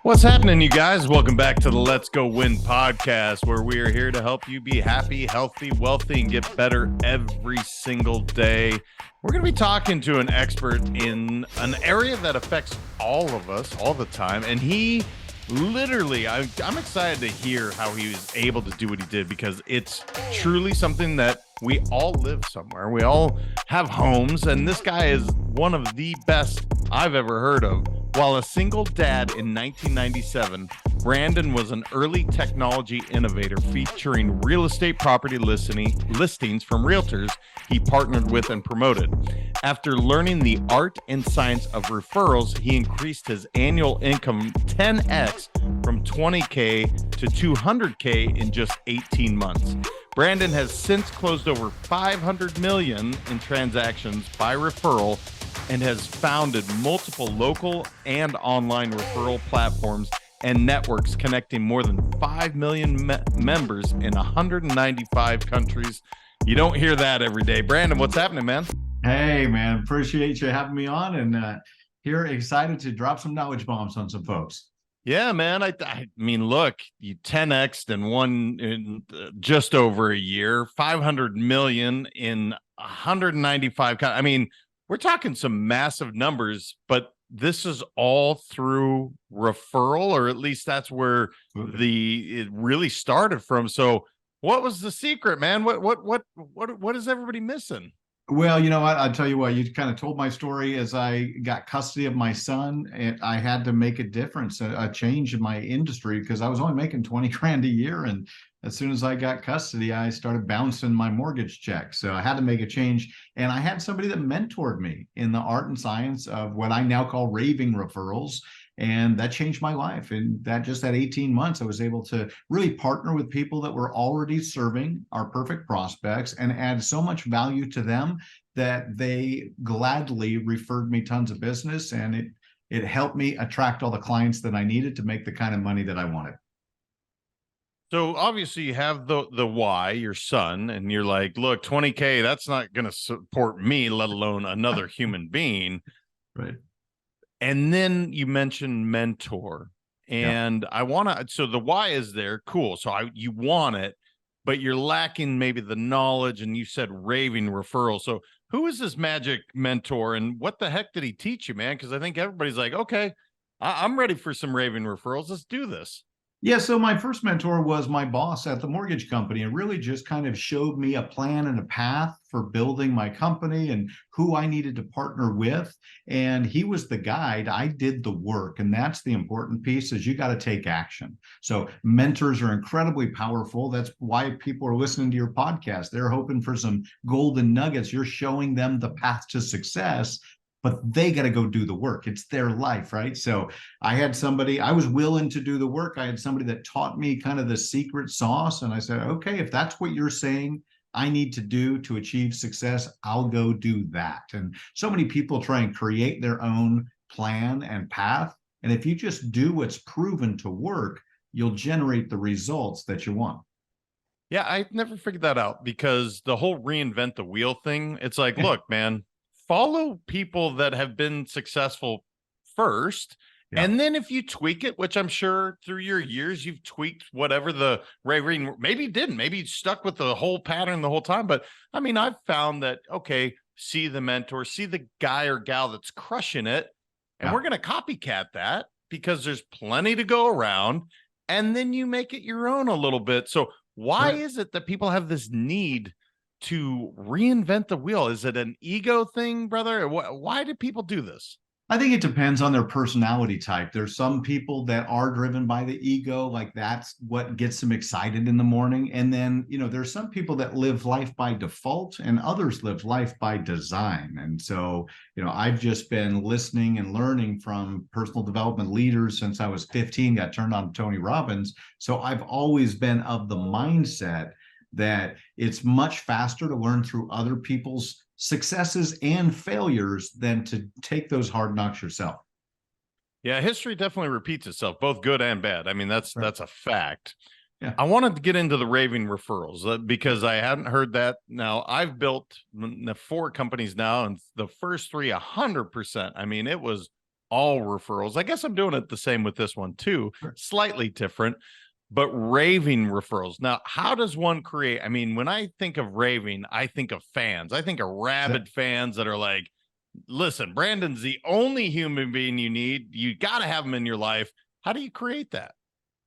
What's happening, you guys? Welcome back to the Let's Go Win podcast, where we are here to help you be happy, healthy, wealthy, and get better every single day. We're going to be talking to an expert in an area that affects all of us all the time. And he literally, I'm excited to hear how he was able to do what he did, because it's truly something that we all live somewhere. We all have homes, and this guy is one of the best I've ever heard of. While a single dad in 1997, Brandon was an early technology innovator featuring real estate property listings from realtors he partnered with and promoted. After learning the art and science of referrals, he increased his annual income 10x from $20K to $200K in just 18 months. Brandon has since closed over $500 million in transactions by referral and has founded multiple local and online referral platforms and networks connecting more than 5 million members in 195 countries. You don't hear that every day. Brandon, what's happening, man? Hey, man. Appreciate you having me on, and here excited to drop some knowledge bombs on some folks. Yeah, man. I mean, look, you 10x'd in just over a year, 500 million in 195. I mean, we're talking some massive numbers, but this is all through referral, or at least that's where it really started from. So what was the secret, man? What is everybody missing? Well, you know what? I'll tell you what, you kind of told my story as I got custody of my son, and I had to make a difference, a change in my industry, because I was only making 20 grand a year. And as soon as I got custody, I started bouncing my mortgage check. So I had to make a change. And I had somebody that mentored me in the art and science of what I now call raving referrals. And that changed my life. And that 18 months, I was able to really partner with people that were already serving our perfect prospects and add so much value to them that they gladly referred me tons of business. And it helped me attract all the clients that I needed to make the kind of money that I wanted. So obviously you have the why, your son, and you're like, look, 20K, that's not going to support me, let alone another human being. Right. And then you mentioned mentor, and I want to, so the why is there. Cool. So you want it, but you're lacking maybe the knowledge, and you said raving referral. So who is this magic mentor, and what the heck did he teach you, man? Because I think everybody's like, okay, I'm ready for some raving referrals. Let's do this. Yeah, so my first mentor was my boss at the mortgage company, and really just kind of showed me a plan and a path for building my company and who I needed to partner with. And he was the guide. I did the work. And that's the important piece, is you got to take action. So mentors are incredibly powerful. That's why people are listening to your podcast. They're hoping for some golden nuggets. You're showing them the path to success, but they got to go do the work. It's their life, right? So I had somebody, I was willing to do the work. I had somebody that taught me kind of the secret sauce. And I said, okay, if that's what you're saying I need to do to achieve success, I'll go do that. And so many people try and create their own plan and path. And if you just do what's proven to work, you'll generate the results that you want. Yeah, I never figured that out, because the whole reinvent the wheel thing, it's like, look, man, follow people that have been successful first. Yeah. And then if you tweak it, which I'm sure through your years, you've tweaked whatever the raving, maybe you didn't, maybe you stuck with the whole pattern the whole time. But I mean, I've found that, okay, see the mentor, see the guy or gal that's crushing it. And we're going to copycat that, because there's plenty to go around. And then you make it your own a little bit. So why is it that people have this need to reinvent the wheel? Is it an ego thing, brother? Why do people do this? I think it depends on their personality type. There's some people that are driven by the ego, like that's what gets them excited in the morning. And then, there's some people that live life by default, and others live life by design. And so, I've just been listening and learning from personal development leaders since I was 15, got turned on to Tony Robbins. So I've always been of the mindset that it's much faster to learn through other people's successes and failures than to take those hard knocks yourself. Yeah, history definitely repeats itself, both good and bad. I mean, that's a fact. Yeah. I wanted to get into the raving referrals because I hadn't heard that. Now, I've built 4 companies now, and the first 3, 100%. I mean, it was all referrals. I guess I'm doing it the same with this one too, Sure. slightly different, but raving referrals. Now, how does one create? I mean, when I think of raving, I think of fans. I think of rabid fans that are like, listen, Brandon's the only human being you need. You got to have him in your life. How do you create that?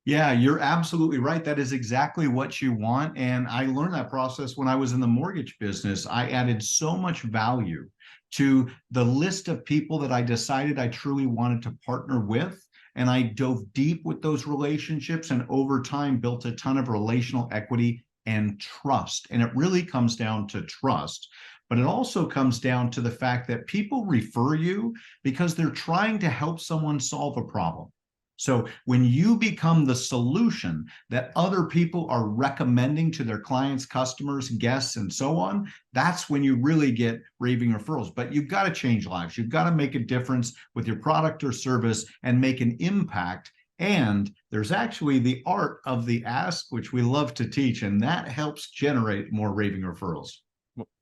Yeah, you're absolutely right. That is exactly what you want. And I learned that process when I was in the mortgage business. I added so much value to the list of people that I decided I truly wanted to partner with. And I dove deep with those relationships and over time built a ton of relational equity and trust. And it really comes down to trust. But it also comes down to the fact that people refer you because they're trying to help someone solve a problem. So when you become the solution that other people are recommending to their clients, customers, guests, and so on, that's when you really get raving referrals. But you've got to change lives. You've got to make a difference with your product or service and make an impact. And there's actually the art of the ask, which we love to teach, and that helps generate more raving referrals.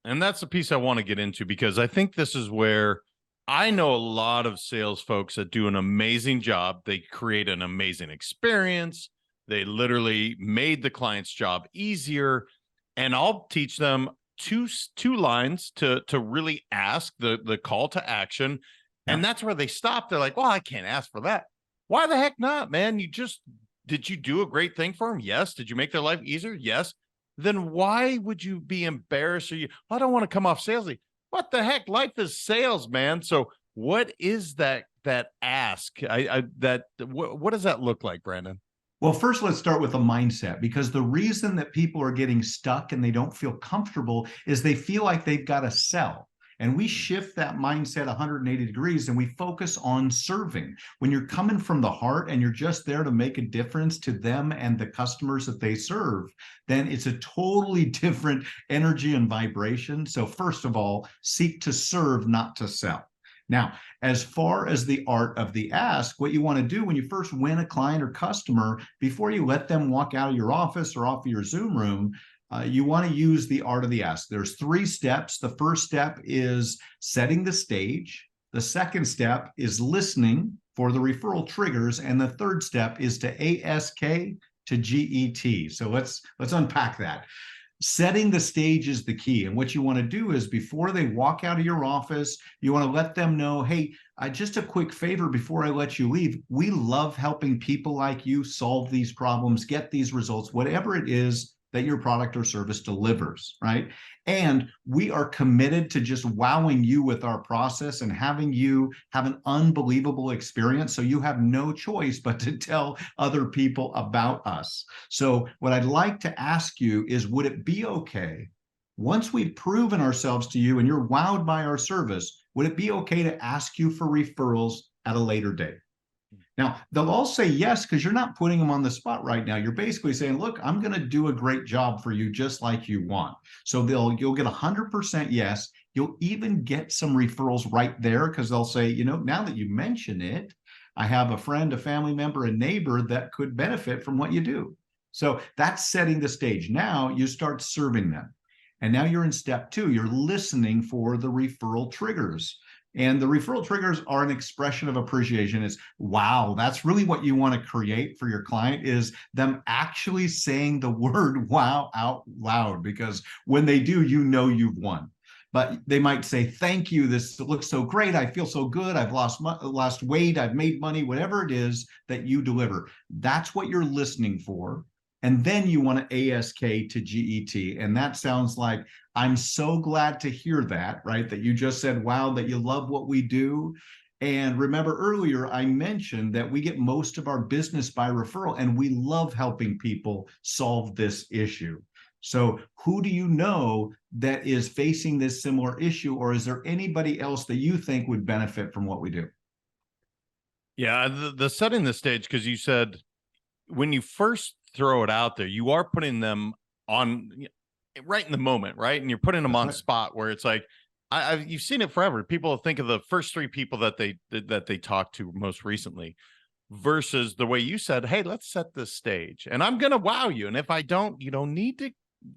And that's the piece I want to get into, because I think this is where I know a lot of sales folks that do an amazing job. They create an amazing experience. They literally made the client's job easier. And I'll teach them two lines to really ask, the call to action. Yeah. And that's where they stop. They're like, well, I can't ask for that. Why the heck not, man? Did you do a great thing for them? Yes. Did you make their life easier? Yes. Then why would you be embarrassed? Or I don't want to come off salesy. What the heck? Life is sales, man. So what is that ask? What does that look like, Brandon? Well, first, let's start with a mindset, because the reason that people are getting stuck and they don't feel comfortable is they feel like they've got to sell. And we shift that mindset 180 degrees and we focus on serving. When you're coming from the heart and you're just there to make a difference to them and the customers that they serve, then it's a totally different energy and vibration. So first of all, seek to serve, not to sell. Now, as far as the art of the ask, what you want to do when you first win a client or customer, before you let them walk out of your office or off of your Zoom room, you want to use the art of the ask. There's 3 steps. The first step is setting the stage. The second step is listening for the referral triggers. And the third step is to ASK to GET. So let's unpack that. Setting the stage is the key. And what you want to do is before they walk out of your office, you want to let them know, hey, just a quick favor before I let you leave. We love helping people like you solve these problems, get these results, whatever it is that your product or service delivers, right? And we are committed to just wowing you with our process and having you have an unbelievable experience. So you have no choice but to tell other people about us. So what I'd like to ask you is, would it be okay, once we've proven ourselves to you and you're wowed by our service, would it be okay to ask you for referrals at a later date? Now, they'll all say yes, because you're not putting them on the spot right now. You're basically saying, look, I'm going to do a great job for you just like you want. So you'll get 100% yes. You'll even get some referrals right there, because they'll say, now that you mention it, I have a friend, a family member, a neighbor that could benefit from what you do. So that's setting the stage. Now you start serving them. And now you're in step 2. You're listening for the referral triggers. And the referral triggers are an expression of appreciation. It's, wow, that's really what you want to create for your client, is them actually saying the word wow out loud, because when they do, you've won. But they might say, thank you, this looks so great, I feel so good, I've lost weight, I've made money, whatever it is that you deliver. That's what you're listening for. And then you want to ASK to GET. And that sounds like, I'm so glad to hear that, right? That you just said, wow, that you love what we do. And remember earlier, I mentioned that we get most of our business by referral, and we love helping people solve this issue. So who do you know that is facing this similar issue? Or is there anybody else that you think would benefit from what we do? Yeah, the setting the stage, because you said when you first throw it out there, you are putting them on right in the moment, right? And you're putting them on spot where it's like, you've seen it forever. People think of the first 3 people that they talked to most recently, versus the way you said, hey, let's set this stage and I'm going to wow you. And if I don't, you don't need to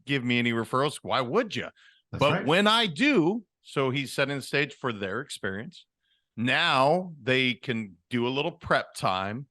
give me any referrals. Why would you? But when I do, so he's setting the stage for their experience. Now they can do a little prep time.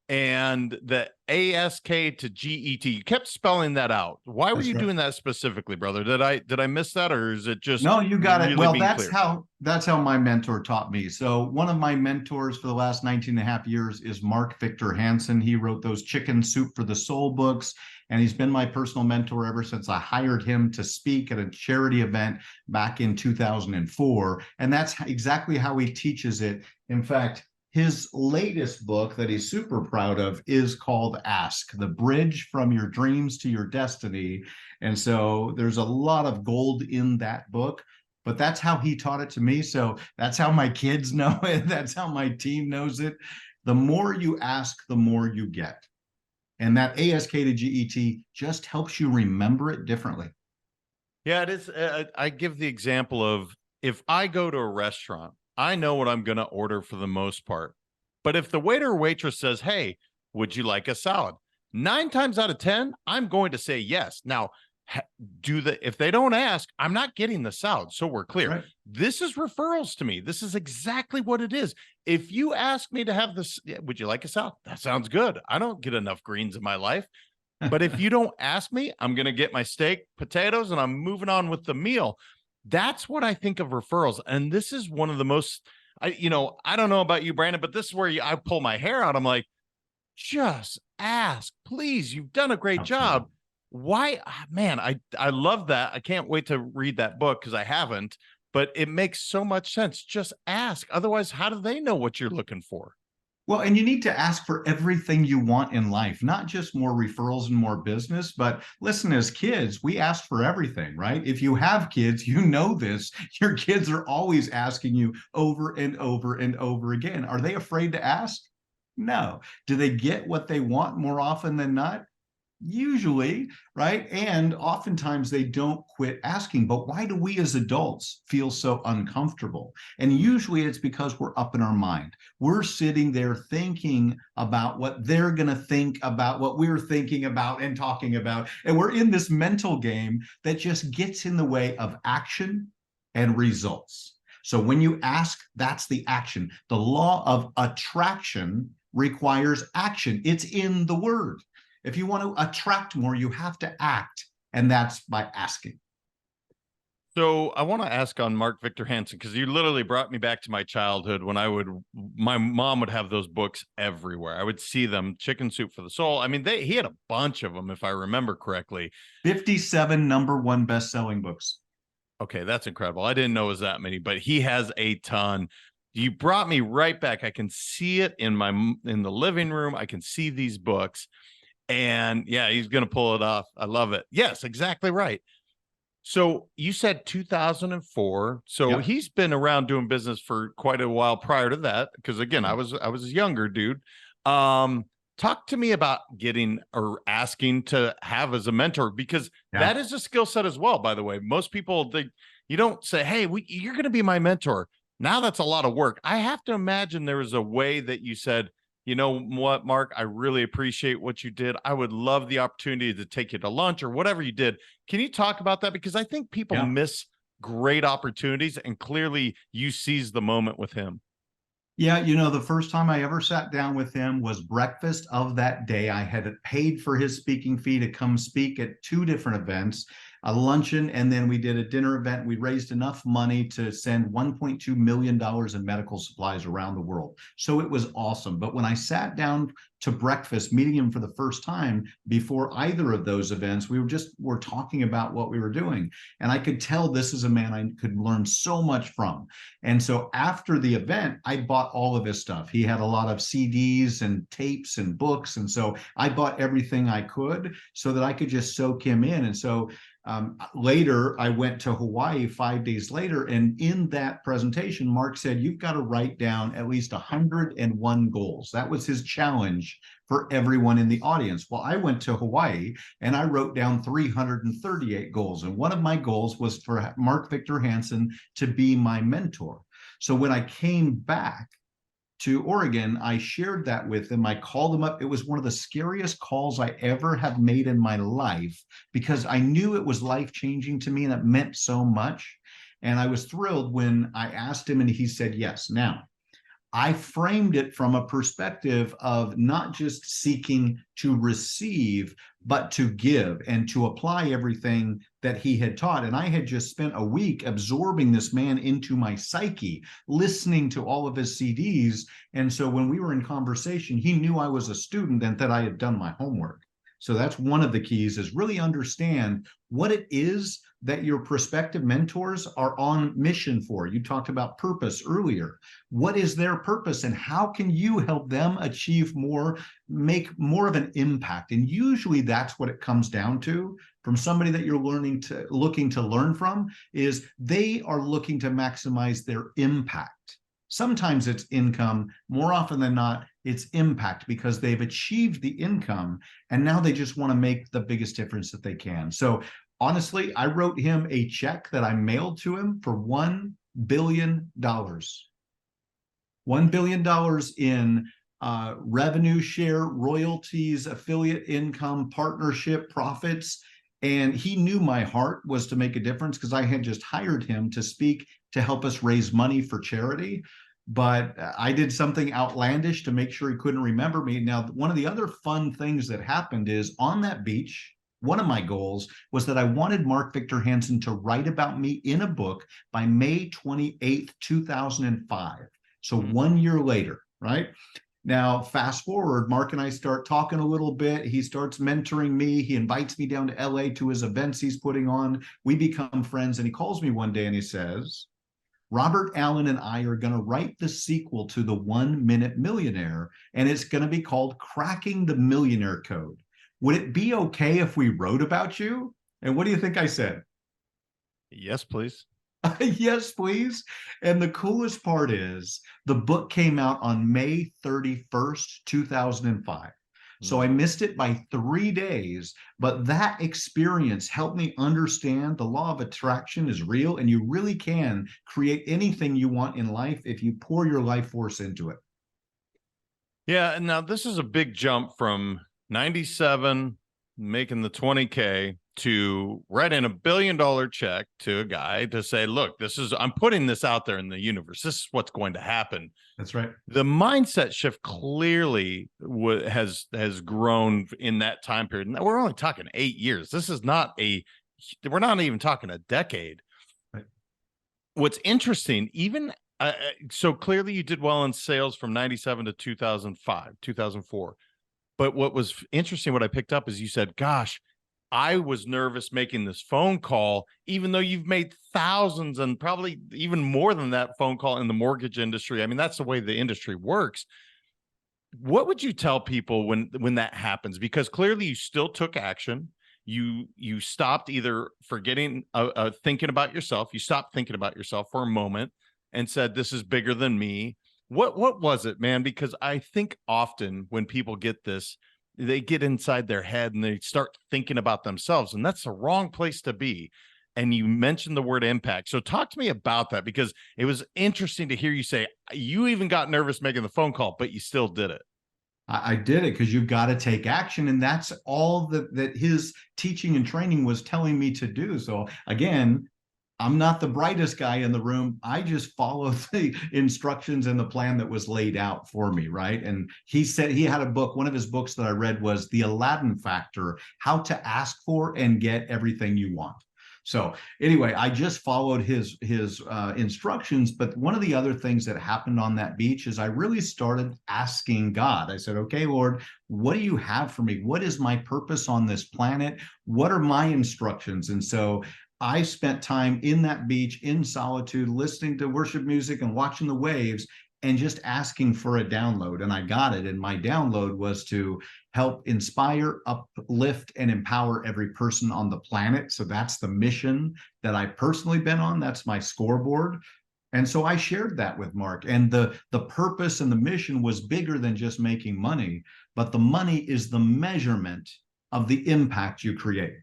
And the ASK to GET, you kept spelling that out. Why were That's you right. doing that specifically, brother? Did I miss that, or is it just No, you got it. really Well, being clear? that's how my mentor taught me. So one of my mentors for the last 19 and a half years is Mark Victor Hansen. He wrote those Chicken Soup for the Soul books, and he's been my personal mentor ever since I hired him to speak at a charity event back in 2004. And that's exactly how he teaches it. In fact, his latest book that he's super proud of is called Ask, the Bridge from Your Dreams to Your Destiny. And so there's a lot of gold in that book, but that's how he taught it to me. So that's how my kids know it. That's how my team knows it. The more you ask, the more you get. And that ASK to GET just helps you remember it differently. Yeah, it is. I give the example of, if I go to a restaurant, I know what I'm going to order for the most part. But if the waiter or waitress says, "Hey, would you like a salad?" 9 times out of 10, I'm going to say yes. Now, if they don't ask, I'm not getting the salad. So we're That's clear. right. This is referrals to me. This is exactly what it is. If you ask me to have this, would you like a salad? That sounds good. I don't get enough greens in my life. But if you don't ask me, I'm going to get my steak, potatoes, and I'm moving on with the meal. That's what I think of referrals. And this is one of the most, I don't know about you, Brandon, but this is where I pull my hair out. I'm like, just ask, please. You've done a great Absolutely. job. Why, man, I love that. I can't wait to read that book because I haven't, but it makes so much sense. Just ask. Otherwise, how do they know what you're looking for? Well, and you need to ask for everything you want in life, not just more referrals and more business. But listen, as kids, we ask for everything, right? If you have kids, you know this. Your kids are always asking you over and over and over again. Are they afraid to ask? No. Do they get what they want more often than not? Usually, right? And oftentimes they don't quit asking. But why do we as adults feel so uncomfortable? And usually it's because we're up in our mind. We're sitting there thinking about what they're going to think about what we're thinking about and talking about. And we're in this mental game that just gets in the way of action and results. So when you ask, that's the action. The law of attraction requires action, it's in the word. If you want to attract more, you have to act, and that's by asking. So I want to ask on Mark Victor Hansen, because you literally brought me back to my childhood when my mom would have those books everywhere. I would see them, Chicken Soup for the Soul. I mean, he had a bunch of them, if I remember correctly. 57 number one best-selling books. Okay, that's incredible. I didn't know it was that many, but he has a ton. You brought me right back. I can see it in the living room. I can see these books. And yeah, he's going to pull it off. I love it. Yes, exactly right. So you said 2004. So Yep. he's been around doing business for quite a while prior to that. Because again, I was a younger dude. Talk to me about getting or asking to have as a mentor, because Yeah. that is a skill set as well. By the way, most people, you don't say, "Hey, you're going to be my mentor." Now that's a lot of work. I have to imagine there was a way that you said, "You know what, Mark, I really appreciate what you did. I would love the opportunity to take you to lunch," or whatever you did. Can you talk about that? Because I think people Yeah. miss great opportunities, and clearly you seized the moment with him. Yeah, the first time I ever sat down with him was breakfast of that day. I had paid for his speaking fee to come speak at two different events, a luncheon, and then we did a dinner event. We raised enough money to send $1.2 million in medical supplies around the world. So it was awesome. But when I sat down to breakfast, meeting him for the first time before either of those events, we're talking about what we were doing. And I could tell this is a man I could learn so much from. And so after the event, I bought all of his stuff. He had a lot of CDs and tapes and books. And so I bought everything I could so that I could just soak him in. And so later, I went to Hawaii 5 days later. And in that presentation, Mark said, "You've got to write down at least 101 goals." That was his challenge for everyone in the audience. Well, I went to Hawaii and I wrote down 338 goals. And one of my goals was for Mark Victor Hansen to be my mentor. So when I came back to Oregon, I shared that with him. I called him up. It was one of the scariest calls I ever have made in my life because I knew it was life-changing to me and it meant so much. And I was thrilled when I asked him and he said yes. Now, I framed it from a perspective of not just seeking to receive, but to give and to apply everything that he had taught. And I had just spent a week absorbing this man into my psyche, listening to all of his CDs. And so when we were in conversation, he knew I was a student and that I had done my homework. So that's one of the keys, is really understand what it is that your prospective mentors are on mission for. You talked about purpose earlier. What is their purpose and how can you help them achieve more, make more of an impact? And usually that's what it comes down to from somebody that you're looking to learn from, is they are looking to maximize their impact. Sometimes it's income. More often than not, it's impact, because they've achieved the income and now they just want to make the biggest difference that they can. So honestly, I wrote him a check that I mailed to him for $1 billion. $1 billion in revenue share, royalties, affiliate income, partnership, profits. And he knew my heart was to make a difference, because I had just hired him to speak to help us raise money for charity. But I did something outlandish to make sure he couldn't remember me. Now, one of the other fun things that happened is on that beach, one of my goals was that I wanted Mark Victor Hansen to write about me in a book by May 28th, 2005. So 1 year later, right? Now, fast forward, Mark and I start talking a little bit. He starts mentoring me. He invites me down to LA to his events he's putting on. We become friends, and he calls me one day and he says, Robert Allen and I are going to write the sequel to The 1 Minute Millionaire, and it's going to be called Cracking the Millionaire Code. Would it be okay if we wrote about you? And what do you think I said? Yes, please. Yes, please. And the coolest part is the book came out on May 31st, 2005. So I missed it by 3 days, but that experience helped me understand the law of attraction is real, and you really can create anything you want in life if you pour your life force into it. Yeah, and now this is a big jump from 97 making the 20K to writing $1 billion check to a guy to say, look, I'm putting this out there in the universe. This is what's going to happen. That's right. The mindset shift clearly has grown in that time period. And we're only talking 8 years. This is not we're not even talking a decade. Right. What's interesting, even so clearly you did well in sales from 97 to 2005, 2004. But what was interesting, what I picked up is you said, gosh, I was nervous making this phone call, even though you've made thousands and probably even more than that phone call in the mortgage industry. I mean, that's the way the industry works. What would you tell people when that happens? Because clearly you still took action. You stopped either forgetting, thinking about yourself. You stopped thinking about yourself for a moment and said, this is bigger than me. What was it, man? Because I think often when people get this, they get inside their head and they start thinking about themselves, and that's the wrong place to be. And you mentioned the word impact. So talk to me about that, because it was interesting to hear you say you even got nervous making the phone call, but you still did it. I did it because you've got to take action. And that's all that his teaching and training was telling me to do. So again, I'm not the brightest guy in the room. I just followed the instructions and the plan that was laid out for me, right? And he said he had a book. One of his books that I read was The Aladdin Factor: How to Ask for and Get Everything You Want. So anyway, I just followed his instructions. But one of the other things that happened on that beach is I really started asking God. I said, okay, Lord, what do you have for me? What is my purpose on this planet? What are my instructions? And so I spent time in that beach in solitude, listening to worship music and watching the waves and just asking for a download. And I got it. And my download was to help inspire, uplift, and empower every person on the planet. So that's the mission that I've personally been on. That's my scoreboard. And so I shared that with Mark. And the purpose and the mission was bigger than just making money, but the money is the measurement of the impact you create.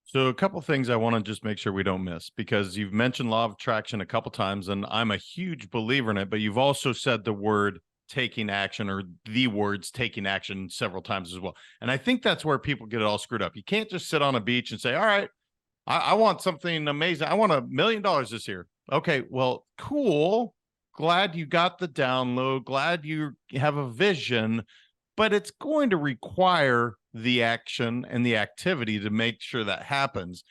So a couple of things I want to just make sure we don't miss, because you've mentioned law of attraction a couple of times, and I'm a huge believer in it, but you've also said the word taking action, or the words taking action, several times as well. And I think that's where people get it all screwed up. You can't just sit on a beach and say, all right, I want something amazing. I want $1 million this year. Okay, well, cool. glad you got the download, glad you have a vision, but it's going to require the action and the activity to make sure that happens.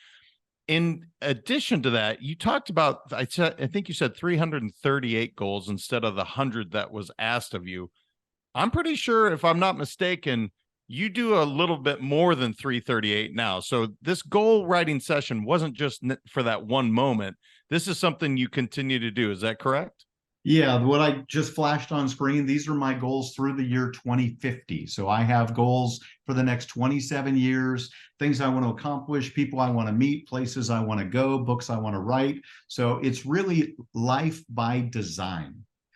In addition to that, you talked about, I think you said 338 goals instead of the 100 that was asked of you. I'm pretty sure, if I'm not mistaken, you do a little bit more than 338 now. So this goal writing session wasn't just for that one moment. This is something you continue to do. Is that correct? Yeah, what I just flashed on screen, these are my goals through the year 2050. So I have goals for the next 27 years, things I want to accomplish, people I want to meet, places I want to go, books I want to write. So it's really life by design.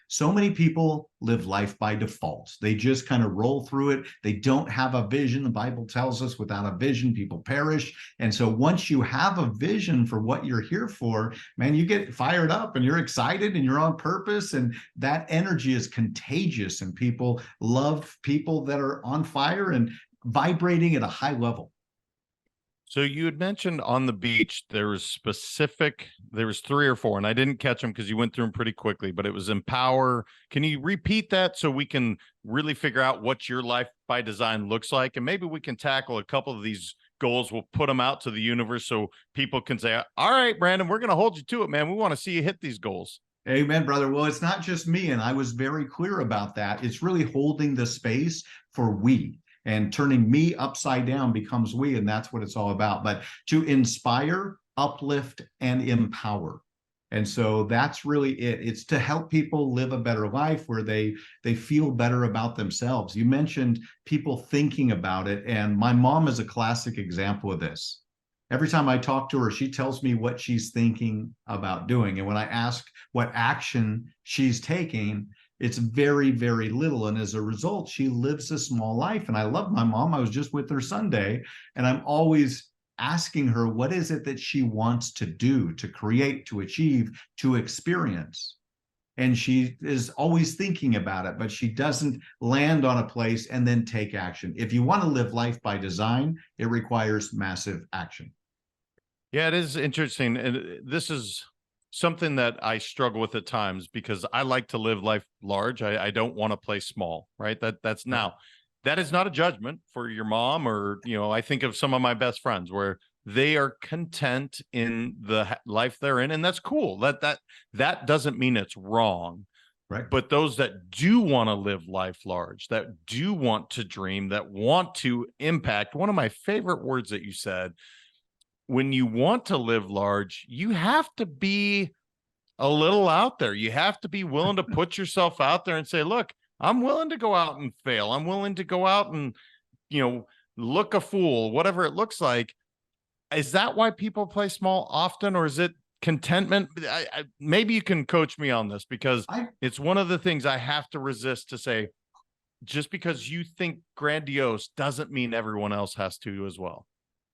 So many people live life by default. They just kind of roll through it. They don't have a vision. The Bible tells us without a vision, people perish. And so once you have a vision for what you're here for, man, you get fired up and you're excited and you're on purpose. And that energy is contagious. And people love people that are on fire and vibrating at a high level. So you had mentioned on the beach, there was 3 or 4, and I didn't catch them because you went through them pretty quickly, but it was empower. Can you repeat that so we can really figure out what your life by design looks like? And maybe we can tackle a couple of these goals. We'll put them out to the universe so people can say, all right, Brandon, we're going to hold you to it, man. We want to see you hit these goals. Amen, brother. Well, it's not just me, and I was very clear about that. It's really holding the space for we. And turning me upside down becomes we, and that's what it's all about. But to inspire, uplift, and empower. And so that's really it. It's to help people live a better life where they feel better about themselves. You mentioned people thinking about it, and my mom is a classic example of this. Every time I talk to her, she tells me what she's thinking about doing. And when I ask what action she's taking, it's very, very little. And as a result, she lives a small life. And I love my mom. I was just with her Sunday, and I'm always asking her, what is it that she wants to do, to create, to achieve, to experience? And she is always thinking about it, but she doesn't land on a place and then take action. If you want to live life by design, it requires massive action. Yeah, it is interesting. And this is something that I struggle with at times because I like to live life large. I don't want to play small, right? That's now, that is not a judgment for your mom or, I think of some of my best friends where they are content in the life they're in, and that's cool. That doesn't mean it's wrong. Right. But those that do want to live life large, that do want to dream, that want to impact, one of my favorite words that you said, when you want to live large, you have to be a little out there. You have to be willing to put yourself out there and say, look, I'm willing to go out and fail. I'm willing to go out and, look a fool, whatever it looks like. Is that why people play small often, or is it contentment? Maybe you can coach me on this, because it's one of the things I have to resist to say, just because you think grandiose doesn't mean everyone else has to as well.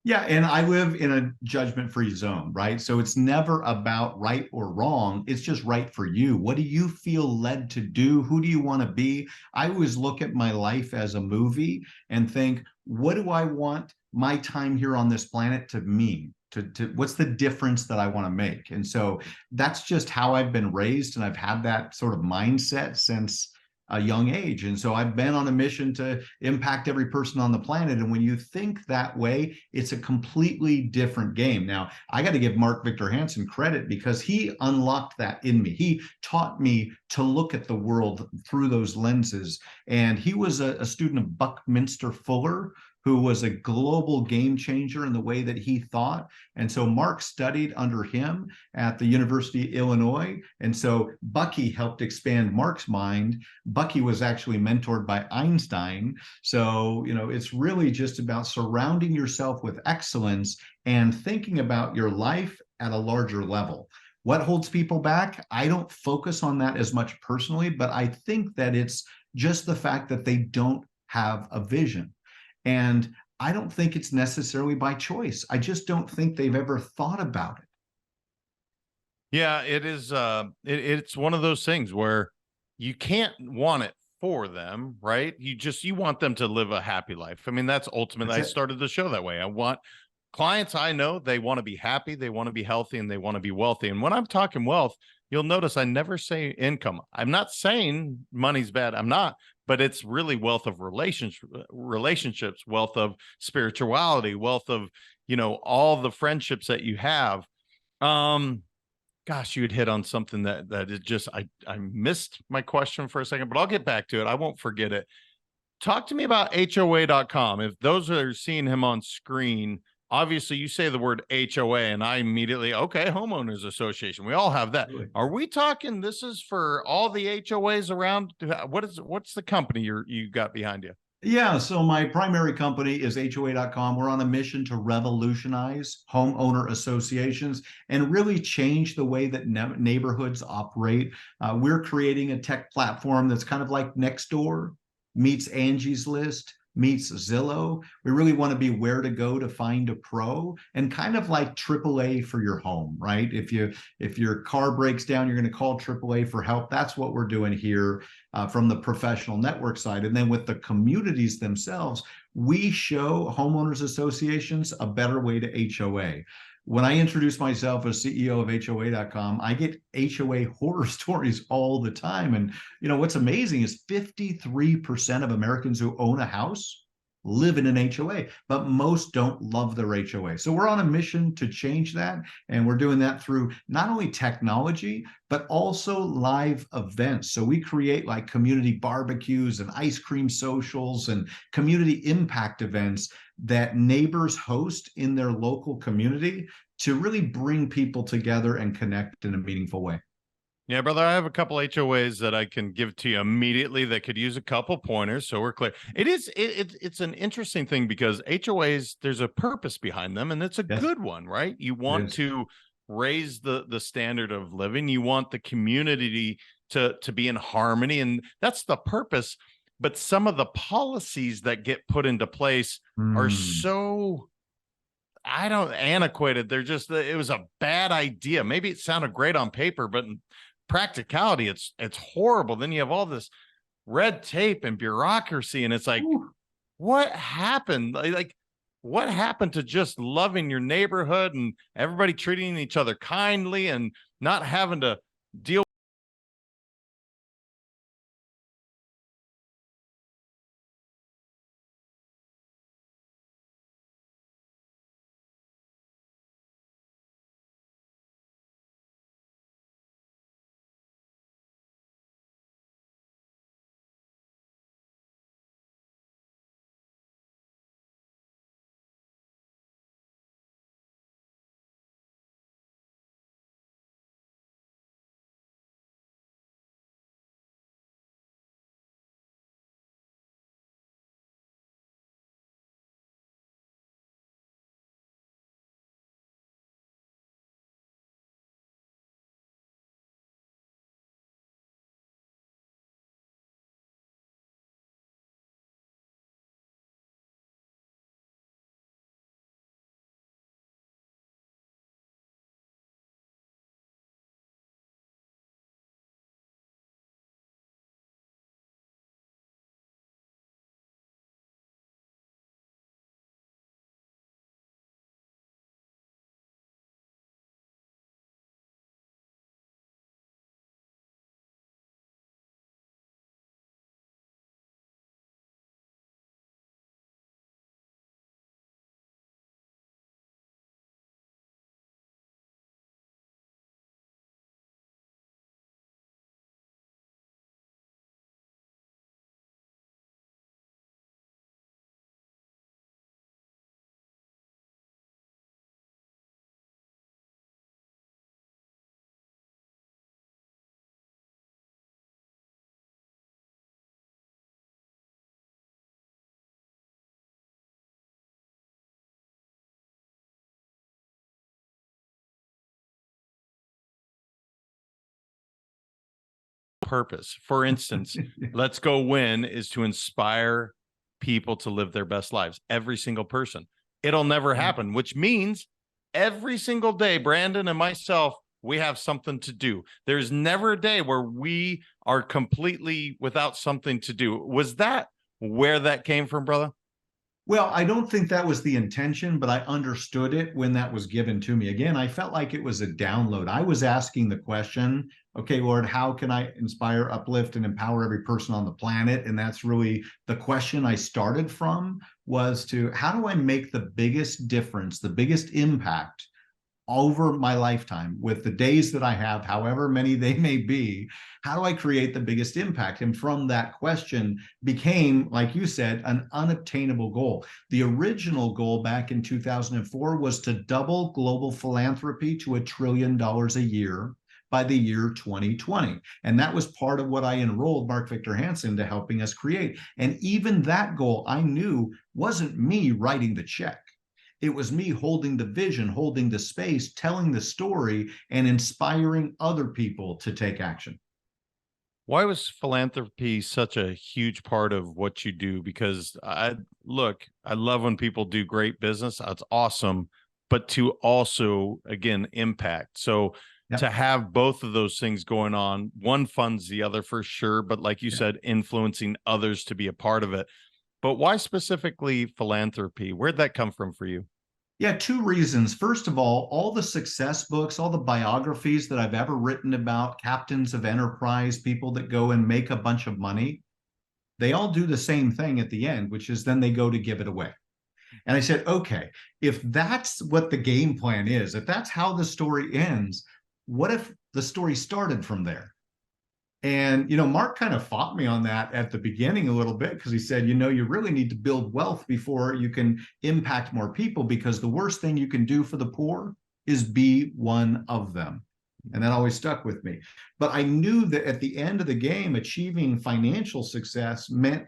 Yeah, and I live in a judgment-free zone, right? So it's never about right or wrong. It's just right for you. What do you feel led to do? Who do you want to be? I always look at my life as a movie and think, what do I want my time here on this planet to mean? To what's the difference that I want to make? And so that's just how I've been raised, and I've had that sort of mindset since a young age. And so I've been on a mission to impact every person on the planet. And when you think that way, it's a completely different game. Now, I got to give Mark Victor Hansen credit because he unlocked that in me. He taught me to look at the world through those lenses. And he was a student of Buckminster Fuller, who was a global game changer in the way that he thought. And so Mark studied under him at the University of Illinois. And so Bucky helped expand Mark's mind. Bucky was actually mentored by Einstein. So, it's really just about surrounding yourself with excellence and thinking about your life at a larger level. What holds people back? I don't focus on that as much personally, but I think that it's just the fact that they don't have a vision. And I don't think it's necessarily by choice. I just don't think they've ever thought about it. Yeah, it is. It's one of those things where you can't want it for them, right? You want them to live a happy life. I mean, that's ultimately, I started the show that way. I want clients I know, they want to be happy, they want to be healthy, and they want to be wealthy. And when I'm talking wealth, you'll notice I never say income. I'm not saying money's bad. I'm not, but it's really wealth of relationships, wealth of spirituality, wealth of, all the friendships that you have. Um, Gosh, you'd hit on something that is just, I missed my question for a second, but I'll get back to it. I won't forget it. Talk to me about HOA.com. If those are seeing him on screen, obviously you say the word HOA and I immediately, okay, homeowners association. We all have that. Really. Are we talking this is for all the HOAs around? What's the company you got behind you? Yeah, so my primary company is HOA.com. We're on a mission to revolutionize homeowner associations and really change the way that neighborhoods operate. We're creating a tech platform that's kind of like Nextdoor meets Angie's List meets Zillow. We really want to be where to go to find a pro, and kind of like AAA for your home, right? If your car breaks down, you're going to call AAA for help. That's what we're doing here from the professional network side. And then with the communities themselves, we show homeowners associations a better way to HOA. When I introduce myself as CEO of HOA.com, I get HOA horror stories all the time. And what's amazing is 53% of Americans who own a house live in an HOA, but most don't love their HOA. So we're on a mission to change that. And we're doing that through not only technology, but also live events. So we create like community barbecues and ice cream socials and community impact events that neighbors host in their local community to really bring people together and connect in a meaningful way. Yeah, brother, I have a couple HOAs that I can give to you immediately that could use a couple pointers, so we're clear. It's an interesting thing because HOAs, there's a purpose behind them, and it's a Yes, good one, right? You want to raise the standard of living. You want the community to be in harmony, and that's the purpose. But some of the policies that get put into place are so antiquated. They're just, it was a bad idea. Maybe it sounded great on paper, but in practicality, it's horrible. Then you have all this red tape and bureaucracy, and it's like, what happened? Like, what happened to just loving your neighborhood and everybody treating each other kindly and not having to deal purpose. For instance, Let's Go Win is to inspire people to live their best lives. Every single person. It'll never happen, which means every single day, Brandon and myself, we have something to do. There's never a day where we are completely without something to do. Was that where that came from, brother? Well, I don't think that was the intention, but I understood it when that was given to me. Again, I felt like it was a download. I was asking the question, okay, Lord, how can I inspire, uplift, and empower every person on the planet? And that's really the question I started from, was to how do I make the biggest difference, the biggest impact over my lifetime with the days that I have, however many they may be? How do I create the biggest impact? And from that question became, like you said, an unobtainable goal. The original goal back in 2004 was to double global philanthropy to $1 trillion a year by the year 2020. And that was part of what I enrolled Mark Victor Hansen to helping us create. And even that goal I knew wasn't me writing the check. It was me holding the vision, holding the space, telling the story, and inspiring other people to take action. Why was philanthropy such a huge part of what you do? Because I love when people do great business. That's awesome. But to also, again, impact. So Yep. to have both of those things going on, one funds the other for sure. But like you Yeah. said, influencing others to be a part of it. But why specifically philanthropy? Where'd that come from for you? Yeah, two reasons. First of all the success books, all the biographies that I've ever written about captains of enterprise, people that go and make a bunch of money, they all do the same thing at the end, which is then they go to give it away. And I said, okay, if that's what the game plan is, if that's how the story ends, what if the story started from there? And, Mark kind of fought me on that at the beginning a little bit because he said, you really need to build wealth before you can impact more people, because the worst thing you can do for the poor is be one of them. And that always stuck with me. But I knew that at the end of the game, achieving financial success meant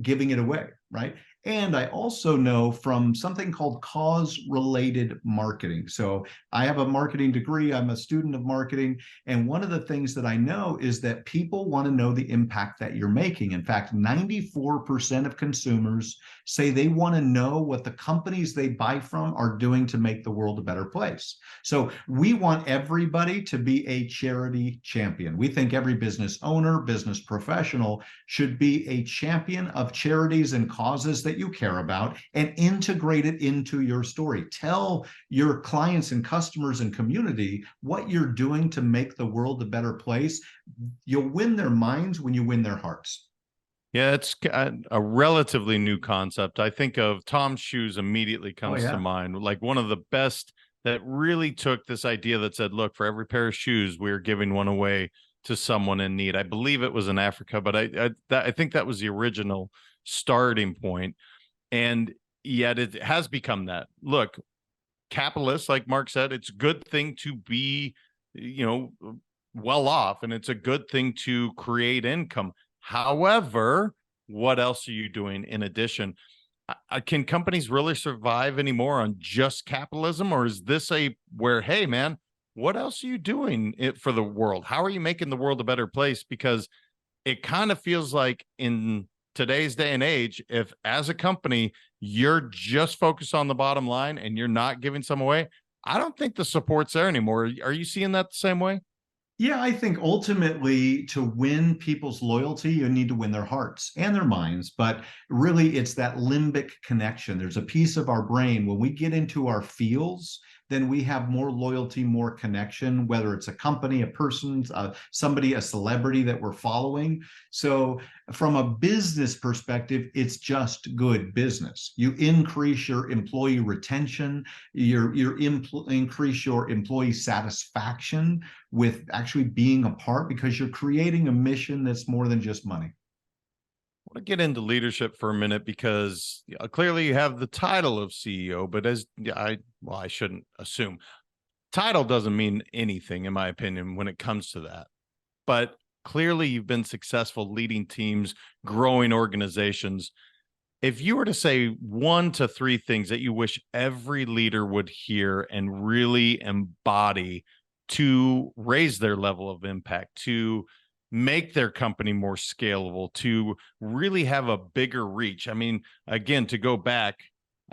giving it away, right? And I also know from something called cause-related marketing. So I have a marketing degree, I'm a student of marketing. And one of the things that I know is that people want to know the impact that you're making. In fact, 94% of consumers say they want to know what the companies they buy from are doing to make the world a better place. So we want everybody to be a charity champion. We think every business owner, business professional should be a champion of charities and causes that you care about, and integrate it into your story. Tell your clients and customers and community what you're doing to make the world a better place. You'll win their minds when you win their hearts. Yeah, it's a relatively new concept. I think of Tom's Shoes immediately Oh, comes to yeah. mind. Like one of the best that really took this idea that said, look, for every pair of shoes, we're giving one away to someone in need. I believe it was in Africa, but I think that was the original starting point. And yet it has become that. Look, capitalists, like Mark said, it's a good thing to be, well off, and it's a good thing to create income. However, what else are you doing in addition? Can companies really survive anymore on just capitalism, or is this a where, hey, man, what else are you doing for the world? How are you making the world a better place? Because it kind of feels like in today's day and age, if as a company you're just focused on the bottom line and you're not giving some away, I don't think the support's there anymore. Are you seeing that the same way? Yeah, I think ultimately to win people's loyalty, you need to win their hearts and their minds. But really, it's that limbic connection. There's a piece of our brain when we get into our feels, then we have more loyalty, more connection, whether it's a company, a person, somebody, a celebrity that we're following. So, from a business perspective, it's just good business. You increase your employee retention, increase your employee satisfaction with actually being a part, because you're creating a mission that's more than just money. I want to get into leadership for a minute because clearly you have the title of CEO, but I shouldn't assume title doesn't mean anything, in my opinion, when it comes to that. But clearly you've been successful leading teams, growing organizations. If you were to say 1 to 3 things that you wish every leader would hear and really embody to raise their level of impact, to make their company more scalable, to really have a bigger reach. I mean, again, to go back,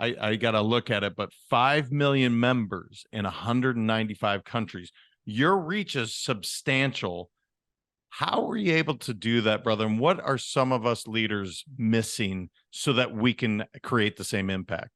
I got to look at it, but 5 million members in 195 countries. Your reach is substantial. How were you able to do that, brother? And what are some of us leaders missing so that we can create the same impact?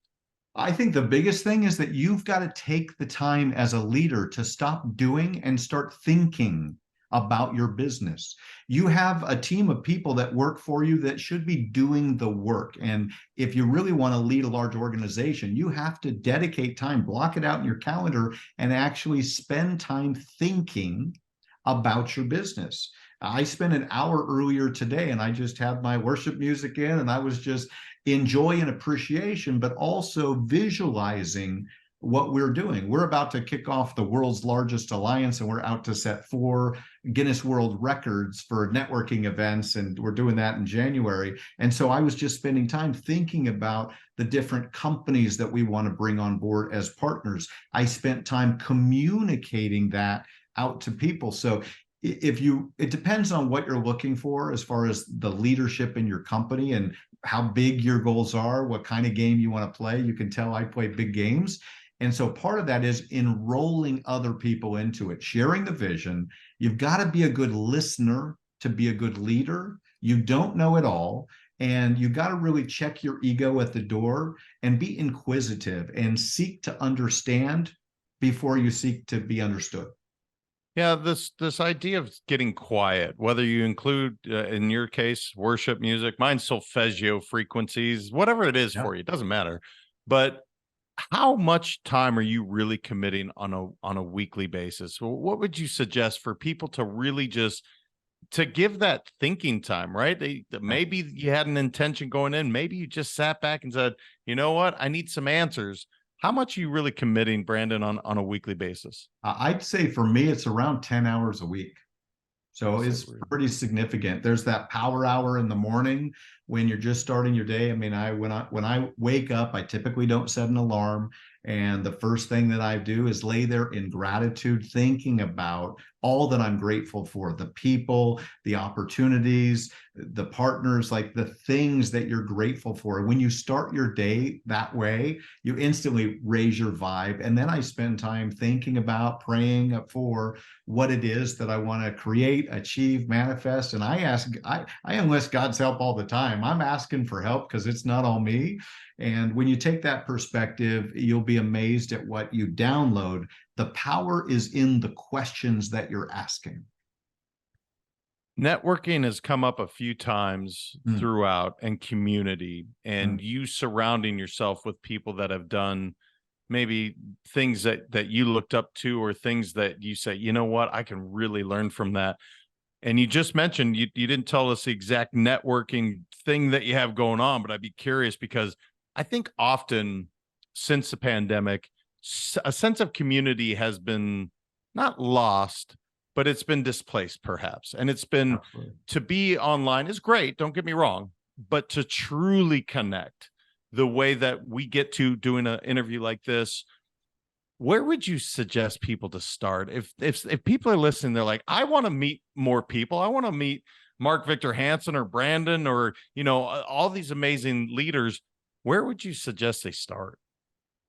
I think the biggest thing is that you've got to take the time as a leader to stop doing and start thinking about your business. You have a team of people that work for you that should be doing the work. And if you really want to lead a large organization, you have to dedicate time, block it out in your calendar, and actually spend time thinking about your business. I spent an hour earlier today and I just had my worship music in and I was just enjoy and appreciation, but also visualizing what we're doing. We're about to kick off the world's largest alliance, and we're out to set 4 Guinness World Records for networking events, and we're doing that in January. And so I was just spending time thinking about the different companies that we want to bring on board as partners. I spent time communicating that out to people. So it depends on what you're looking for as far as the leadership in your company and how big your goals are, what kind of game you want to play. You can tell I play big games. And so part of that is enrolling other people into it, sharing the vision. You've got to be a good listener to be a good leader. You don't know it all. And you got to really check your ego at the door and be inquisitive and seek to understand before you seek to be understood. Yeah, this idea of getting quiet, whether you include in your case worship music, mine's solfeggio frequencies, whatever it is for you, it doesn't matter. But how much time are you really committing on a weekly basis? Well, what would you suggest for people to really just to give that thinking time, right? Maybe you had an intention going in, maybe you just sat back and said, you know what, I need some answers. How much are you really committing, Brandon, on a weekly basis? I'd say for me, it's around 10 hours a week. So it's pretty significant. There's that power hour in the morning when you're just starting your day. I mean, when I wake up, I typically don't set an alarm. And the first thing that I do is lay there in gratitude, thinking about all that I'm grateful for, the people, the opportunities, the partners, like the things that you're grateful for. And when you start your day that way, you instantly raise your vibe. And then I spend time thinking about, praying for what it is that I want to create, achieve, manifest. And I enlist God's help all the time. I'm asking for help because it's not all me. And when you take that perspective, you'll be amazed at what you download. The power is in the questions that you're asking. Networking has come up a few times throughout, and community, and you surrounding yourself with people that have done maybe things that you looked up to, or things that you say, you know what, I can really learn from that. And you just mentioned, you didn't tell us the exact networking thing that you have going on, but I'd be curious because I think often since the pandemic, a sense of community has been not lost, but it's been displaced perhaps. And it's been to be online is great, don't get me wrong, but to truly connect the way that we get to doing an interview like this, where would you suggest people to start? If people are listening, they're like, I want to meet more people. I want to meet Mark Victor Hansen or Brandon or, all these amazing leaders. Where would you suggest they start?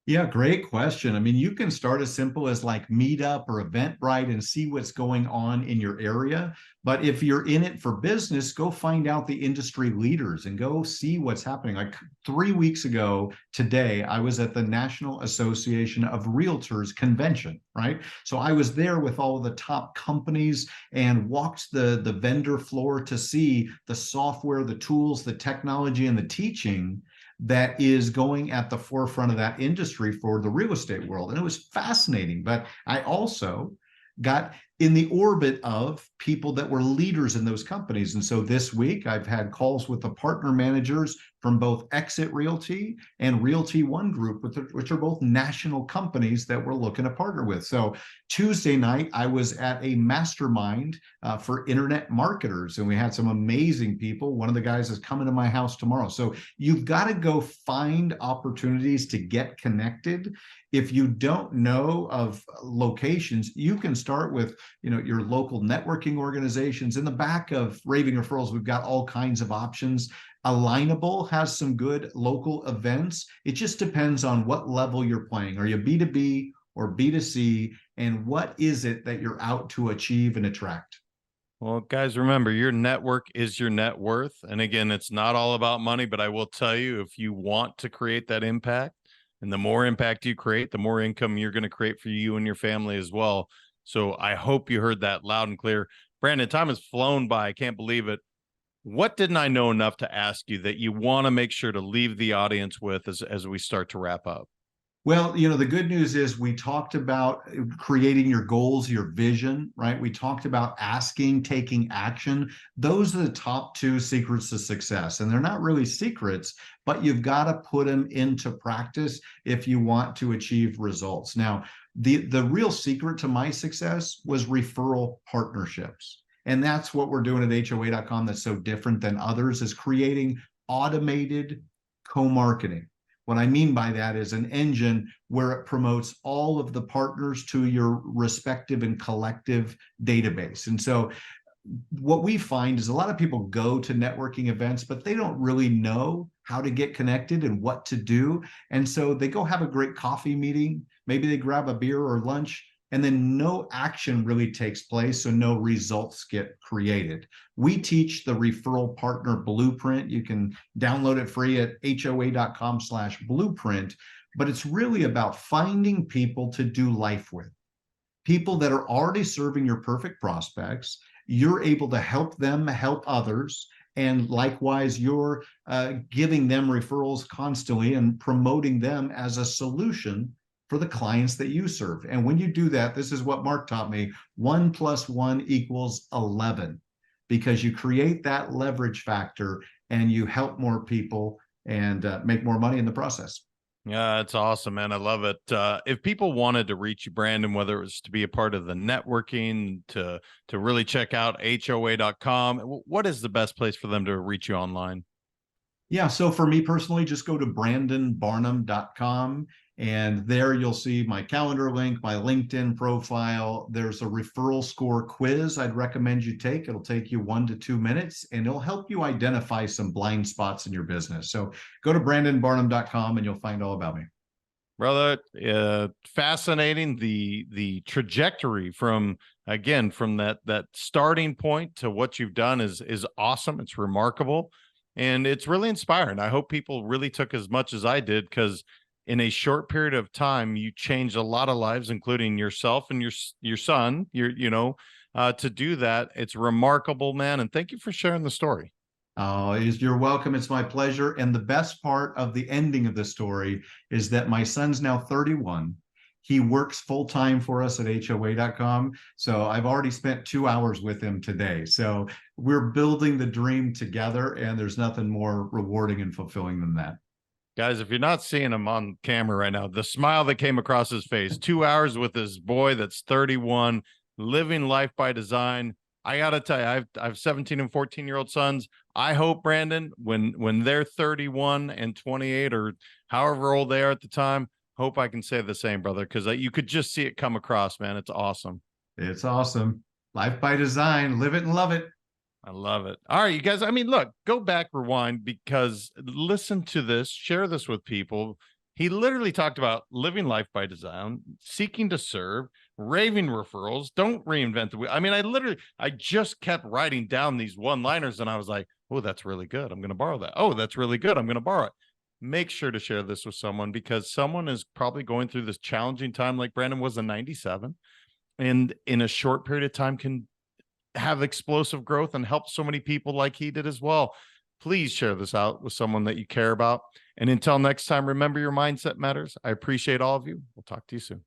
Yeah, great question. I mean, you can start as simple as like Meetup or Eventbrite and see what's going on in your area. But if you're in it for business, go find out the industry leaders and go see what's happening. Like 3 weeks ago today, I was at the National Association of Realtors convention, right? So I was there with all of the top companies and walked the vendor floor to see the software, the tools, the technology, and the teaching that is going at the forefront of that industry for the real estate world. And it was fascinating. But I also got in the orbit of people that were leaders in those companies. And so this week I've had calls with the partner managers from both Exit Realty and Realty One Group, which are both national companies that we're looking to partner with. So Tuesday night, I was at a mastermind for internet marketers, and we had some amazing people. One of the guys is coming to my house tomorrow. So you've got to go find opportunities to get connected. If you don't know of locations, you can start with your local networking organizations. In the back of Raving Referrals, we've got all kinds of options. Alignable has some good local events. It just depends on what level you're playing. Are you B2B or B2C? And what is it that you're out to achieve and attract? Well, guys, remember your network is your net worth. And again, it's not all about money, but I will tell you, if you want to create that impact, and the more impact you create, the more income you're going to create for you and your family as well. So I hope you heard that loud and clear. Brandon, time has flown by. I can't believe it. What didn't I know enough to ask you that you want to make sure to leave the audience with as we start to wrap up? Well, the good news is we talked about creating your goals, your vision, right? We talked about asking, taking action. Those are the top two secrets to success. And they're not really secrets, but you've got to put them into practice if you want to achieve results. Now, the real secret to my success was referral partnerships. And that's what we're doing at HOA.com that's so different than others, is creating automated co-marketing. What I mean by that is an engine where it promotes all of the partners to your respective and collective database. And so what we find is a lot of people go to networking events, but they don't really know how to get connected and what to do. And so they go have a great coffee meeting, maybe they grab a beer or lunch, and then no action really takes place, so no results get created. We teach the referral partner blueprint. You can download it free at hoa.com/blueprint, but it's really about finding people to do life with, people that are already serving your perfect prospects. You're able to help them help others. And likewise, you're giving them referrals constantly and promoting them as a solution for the clients that you serve. And when you do that, this is what Mark taught me, 1 + 1 = 11, because you create that leverage factor and you help more people and make more money in the process. Yeah, it's awesome, man. I love it. If people wanted to reach you, Brandon, whether it was to be a part of the networking, to really check out HOA.com, what is the best place for them to reach you online? Yeah, so for me personally, just go to brandonbarnum.com, and there you'll see my calendar link, my LinkedIn profile. There's a referral score quiz I'd recommend you take. It'll take you 1 to 2 minutes, and it'll help you identify some blind spots in your business. So go to brandonbarnum.com and you'll find all about me. Brother, fascinating, the trajectory from, again, from that starting point to what you've done is awesome. It's remarkable, and it's really inspiring. I hope people really took as much as I did, because in a short period of time, you changed a lot of lives, including yourself and your son. To do that, it's remarkable, man. And thank you for sharing the story. Oh, you're welcome. It's my pleasure. And the best part of the ending of the story is that my son's now 31. He works full time for us at HOA.com. So I've already spent 2 hours with him today. So we're building the dream together, and there's nothing more rewarding and fulfilling than that. Guys, if you're not seeing him on camera right now, the smile that came across his face, 2 hours with this boy that's 31, living life by design. I got to tell you, I've 17 and 14-year-old sons. I hope, Brandon, when they're 31 and 28 or however old they are at the time, hope I can say the same, brother, because you could just see it come across, man. It's awesome. It's awesome. Life by design. Live it and love it. I love it. All right, you guys. I mean, look, go back, rewind, because listen to this, share this with people. He literally talked about living life by design, seeking to serve, raving referrals, don't reinvent the wheel. I mean, I just kept writing down these one-liners, and I was like, oh, that's really good. I'm going to borrow that. Oh, that's really good. I'm going to borrow it. Make sure to share this with someone, because someone is probably going through this challenging time like Brandon was in 97, and in a short period of time can have explosive growth and help so many people like he did as well. Please share this out with someone that you care about. And until next time, remember, your mindset matters. I appreciate all of you. We'll talk to you soon.